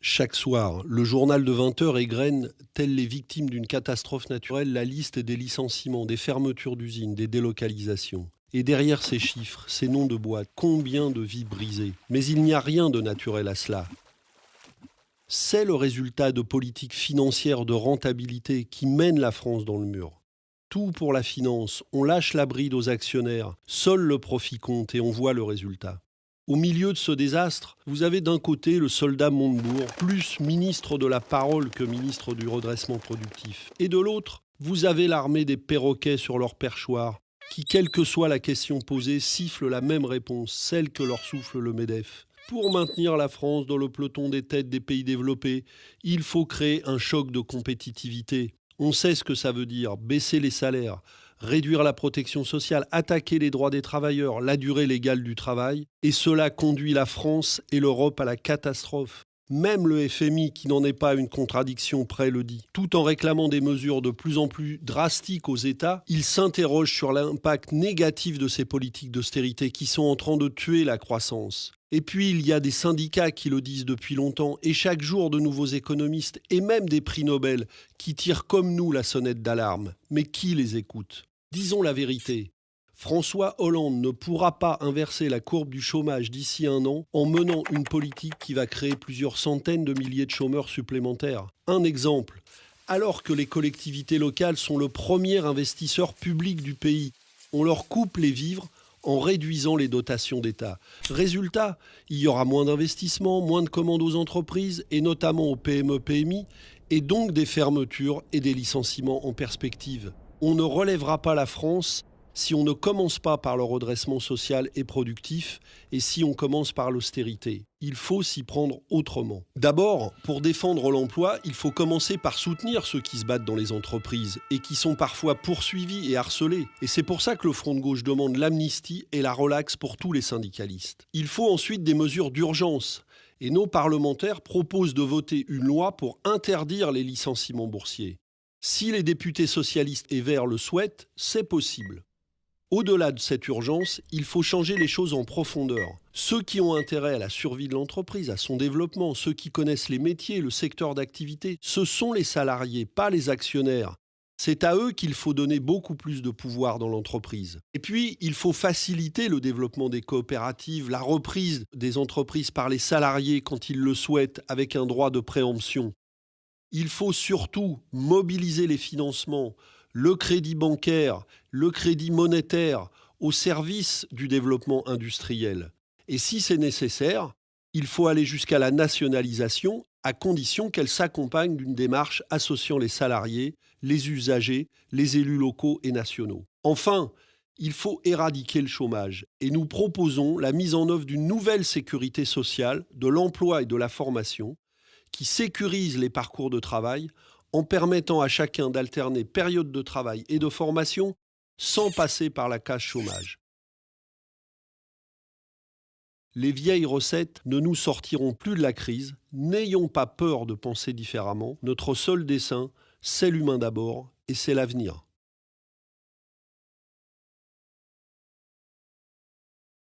Chaque soir, le journal de 20 heures égrène, telles les victimes d'une catastrophe naturelle, la liste des licenciements, des fermetures d'usines, des délocalisations. Et derrière ces chiffres, ces noms de boîtes, combien de vies brisées. Mais il n'y a rien de naturel à cela. C'est le résultat de politiques financières de rentabilité qui mènent la France dans le mur. Tout pour la finance, on lâche la bride aux actionnaires, seul le profit compte et on voit le résultat. Au milieu de ce désastre, vous avez d'un côté le soldat Montebourg, plus ministre de la parole que ministre du redressement productif. Et de l'autre, vous avez l'armée des perroquets sur leur perchoir, qui, quelle que soit la question posée, siffle la même réponse, celle que leur souffle le MEDEF. Pour maintenir la France dans le peloton des têtes des pays développés, il faut créer un choc de compétitivité. On sait ce que ça veut dire, baisser les salaires, réduire la protection sociale, attaquer les droits des travailleurs, la durée légale du travail. Et cela conduit la France et l'Europe à la catastrophe. Même le FMI, qui n'en est pas une contradiction près, le dit. Tout en réclamant des mesures de plus en plus drastiques aux États, il s'interroge sur l'impact négatif de ces politiques d'austérité qui sont en train de tuer la croissance. Et puis, il y a des syndicats qui le disent depuis longtemps, et chaque jour de nouveaux économistes, et même des prix Nobel, qui tirent comme nous la sonnette d'alarme. Mais qui les écoute ? Disons la vérité. François Hollande ne pourra pas inverser la courbe du chômage d'ici un an en menant une politique qui va créer plusieurs centaines de milliers de chômeurs supplémentaires. Un exemple, alors que les collectivités locales sont le premier investisseur public du pays, on leur coupe les vivres en réduisant les dotations d'État. Résultat, il y aura moins d'investissements, moins de commandes aux entreprises, et notamment aux PME-PMI, et donc des fermetures et des licenciements en perspective. On ne relèvera pas la France si on ne commence pas par le redressement social et productif et si on commence par l'austérité. Il faut s'y prendre autrement. D'abord, pour défendre l'emploi, il faut commencer par soutenir ceux qui se battent dans les entreprises et qui sont parfois poursuivis et harcelés. Et c'est pour ça que le Front de gauche demande l'amnistie et la relaxe pour tous les syndicalistes. Il faut ensuite des mesures d'urgence. Et nos parlementaires proposent de voter une loi pour interdire les licenciements boursiers. Si les députés socialistes et verts le souhaitent, c'est possible. Au-delà de cette urgence, il faut changer les choses en profondeur. Ceux qui ont intérêt à la survie de l'entreprise, à son développement, ceux qui connaissent les métiers, le secteur d'activité, ce sont les salariés, pas les actionnaires. C'est à eux qu'il faut donner beaucoup plus de pouvoir dans l'entreprise. Et puis, il faut faciliter le développement des coopératives, la reprise des entreprises par les salariés quand ils le souhaitent, avec un droit de préemption. Il faut surtout mobiliser les financements, le crédit bancaire, le crédit monétaire au service du développement industriel. Et si c'est nécessaire, il faut aller jusqu'à la nationalisation à condition qu'elle s'accompagne d'une démarche associant les salariés, les usagers, les élus locaux et nationaux. Enfin, il faut éradiquer le chômage et nous proposons la mise en œuvre d'une nouvelle sécurité sociale, de l'emploi et de la formation qui sécurise les parcours de travail en permettant à chacun d'alterner période de travail et de formation sans passer par la case chômage. Les vieilles recettes ne nous sortiront plus de la crise. N'ayons pas peur de penser différemment. Notre seul dessein, c'est l'humain d'abord et c'est l'avenir.